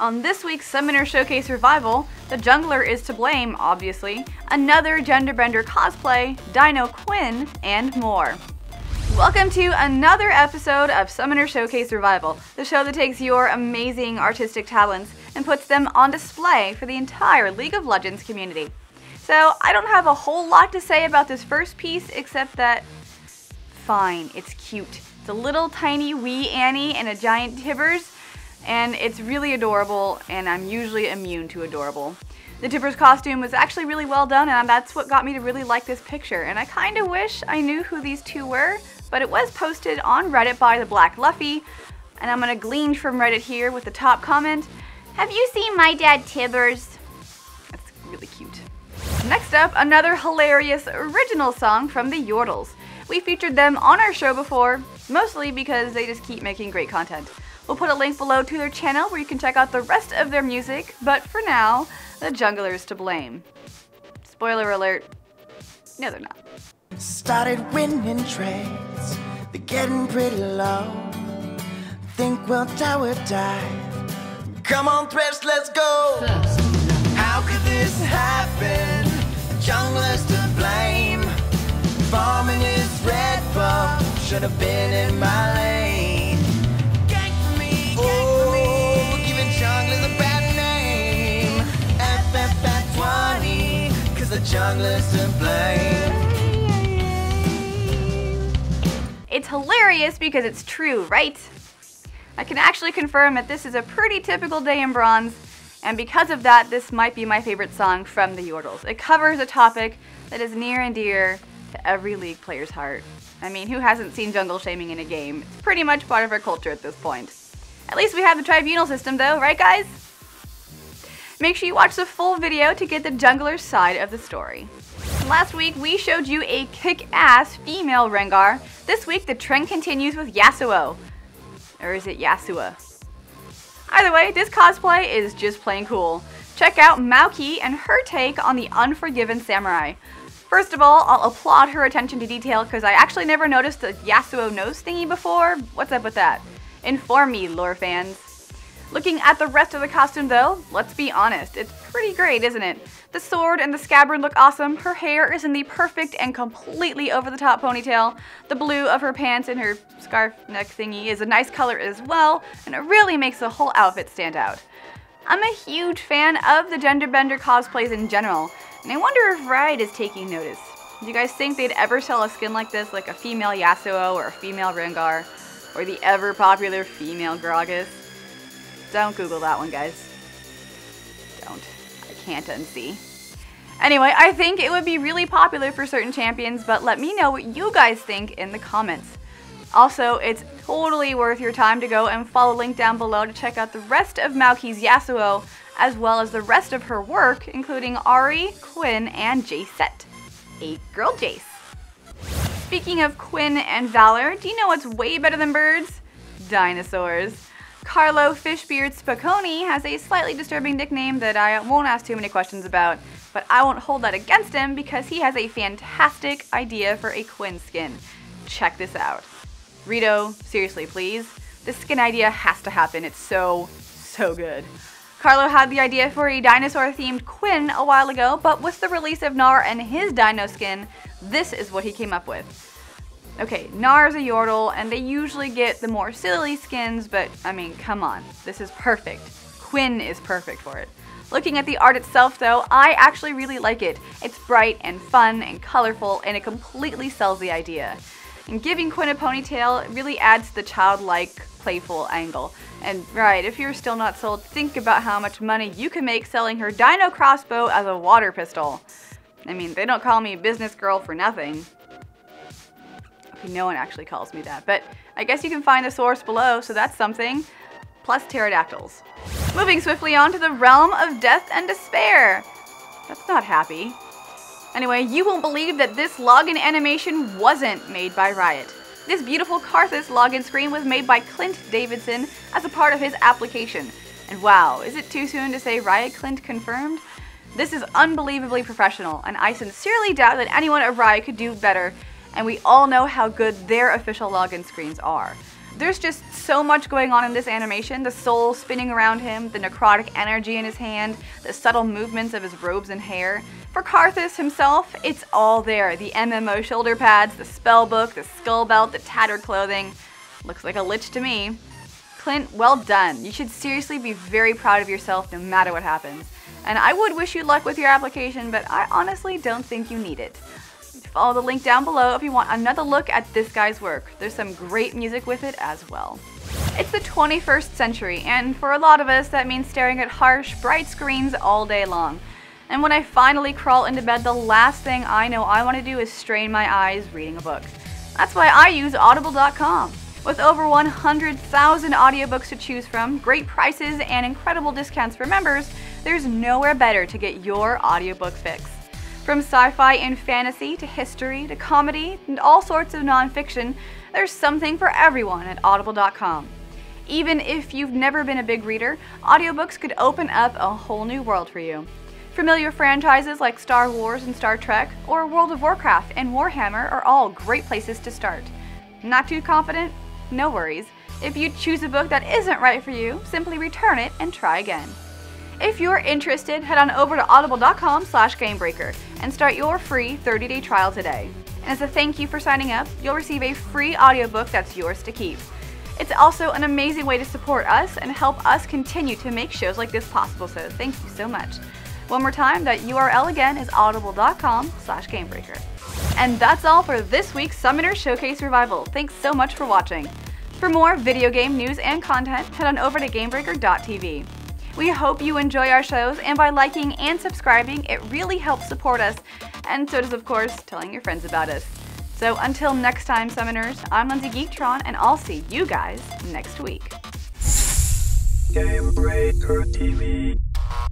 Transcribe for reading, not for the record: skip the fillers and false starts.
On this week's Summoner Showcase Revival, the jungler is to blame, obviously, another genderbender cosplay, Dino, Quinn, and more. Welcome to another episode of Summoner Showcase Revival, the show that takes your amazing artistic talents and puts them on display for the entire League of Legends community. So, I don't have a whole lot to say about this first piece, except that, fine, it's cute. It's a little tiny wee Annie and a giant Tibbers, and it's really adorable, and I'm usually immune to adorable. The Tibbers costume was actually really well done, and that's what got me to really like this picture, and I kinda wish I knew who these two were, but it was posted on Reddit by the Black Luffy, and I'm gonna glean from Reddit here with the top comment, "Have you seen my dad Tibbers?" That's really cute. Next up, another hilarious original song from the Yordles. We featured them on our show before, mostly because they just keep making great content. We'll put a link below to their channel where you can check out the rest of their music, but for now, the jungler's to blame. Spoiler alert, no they're not. Started winning trades, they're getting pretty low. Think we'll tower dive. Come on Thresh, let's go! How could this happen? Jungler's to blame. Farming is red buff, should have been in my lane. Gank for me, giving junglers a bad name. FF at 20, cause the jungler's to blame. It's hilarious because it's true, right? I can actually confirm that this is a pretty typical day in Bronze, and because of that, this might be my favorite song from the Yordles. It covers a topic that is near and dear to every League player's heart. I mean, who hasn't seen jungle shaming in a game? It's pretty much part of our culture at this point. At least we have the tribunal system though, right guys? Make sure you watch the full video to get the jungler's side of the story. Last week, we showed you a kick-ass female Rengar. This week, the trend continues with Yasuo. Or is it Yasua? Either way, this cosplay is just plain cool. Check out Maoki and her take on the Unforgiven Samurai. First of all, I'll applaud her attention to detail because I actually never noticed the Yasuo nose thingy before. What's up with that? Inform me, lore fans. Looking at the rest of the costume though, let's be honest, it's pretty great, isn't it? The sword and the scabbard look awesome, her hair is in the perfect and completely over-the-top ponytail, the blue of her pants and her scarf neck thingy is a nice color as well, and it really makes the whole outfit stand out. I'm a huge fan of the genderbender cosplays in general, and I wonder if Riot is taking notice. Do you guys think they'd ever sell a skin like this, like a female Yasuo or a female Rengar, or the ever-popular female Gragas? Don't Google that one, guys. Don't. I can't unsee. Anyway, I think it would be really popular for certain champions, but let me know what you guys think in the comments. Also, it's totally worth your time to go and follow the link down below to check out the rest of Maoki's Yasuo, as well as the rest of her work, including Ari, Quinn, and Jacet. A girl Jace. Speaking of Quinn and Valor, do you know what's way better than birds? Dinosaurs. Carlo Fishbeard Spiconi has a slightly disturbing nickname that I won't ask too many questions about, but I won't hold that against him because he has a fantastic idea for a Quinn skin. Check this out. Rito, seriously please, this skin idea has to happen, it's so good. Carlo had the idea for a dinosaur-themed Quinn a while ago, but with the release of Gnar and his dino skin, this is what he came up with. Okay, Gnar is a Yordle, and they usually get the more silly skins, but I mean, come on, this is perfect. Quinn is perfect for it. Looking at the art itself though, I actually really like it. It's bright and fun and colorful, and it completely sells the idea. And giving Quinn a ponytail really adds the childlike, playful angle. And right, if you're still not sold, think about how much money you can make selling her dino crossbow as a water pistol. I mean, they don't call me business girl for nothing. Okay, no one actually calls me that, but I guess you can find the source below, so that's something. Plus pterodactyls. Moving swiftly on to the realm of death and despair. That's not happy. Anyway, you won't believe that this login animation wasn't made by Riot. This beautiful Karthas login screen was made by Clint Davidson as a part of his application. And wow, is it too soon to say Riot Clint confirmed? This is unbelievably professional, and I sincerely doubt that anyone at Riot could do better, and we all know how good their official login screens are. There's just so much going on in this animation, the soul spinning around him, the necrotic energy in his hand, the subtle movements of his robes and hair. For Karthas himself, it's all there. The MMO shoulder pads, the spellbook, the skull belt, the tattered clothing. Looks like a lich to me. Clint, well done. You should seriously be very proud of yourself no matter what happens. And I would wish you luck with your application, but I honestly don't think you need it. Follow the link down below if you want another look at this guy's work. There's some great music with it as well. It's the 21st century, and for a lot of us that means staring at harsh, bright screens all day long. And when I finally crawl into bed, the last thing I know I want to do is strain my eyes reading a book. That's why I use Audible.com. With over 100,000 audiobooks to choose from, great prices, and incredible discounts for members, there's nowhere better to get your audiobook fix. From sci-fi and fantasy to history to comedy and all sorts of non-fiction, there's something for everyone at Audible.com. Even if you've never been a big reader, audiobooks could open up a whole new world for you. Familiar franchises like Star Wars and Star Trek, or World of Warcraft and Warhammer are all great places to start. Not too confident? No worries. If you choose a book that isn't right for you, simply return it and try again. If you're interested, head on over to audible.com/GameBreaker and start your free 30-day trial today. And as a thank you for signing up, you'll receive a free audiobook that's yours to keep. It's also an amazing way to support us and help us continue to make shows like this possible, so thank you so much. One more time, that URL again is audible.com/GameBreaker. And that's all for this week's Summoner Showcase Revival. Thanks so much for watching. For more video game news and content, head on over to GameBreaker.tv. We hope you enjoy our shows, and by liking and subscribing, it really helps support us, and so does, of course, telling your friends about us. So until next time, Summoners, I'm Lindsay Geektron, and I'll see you guys next week. GameBreaker TV.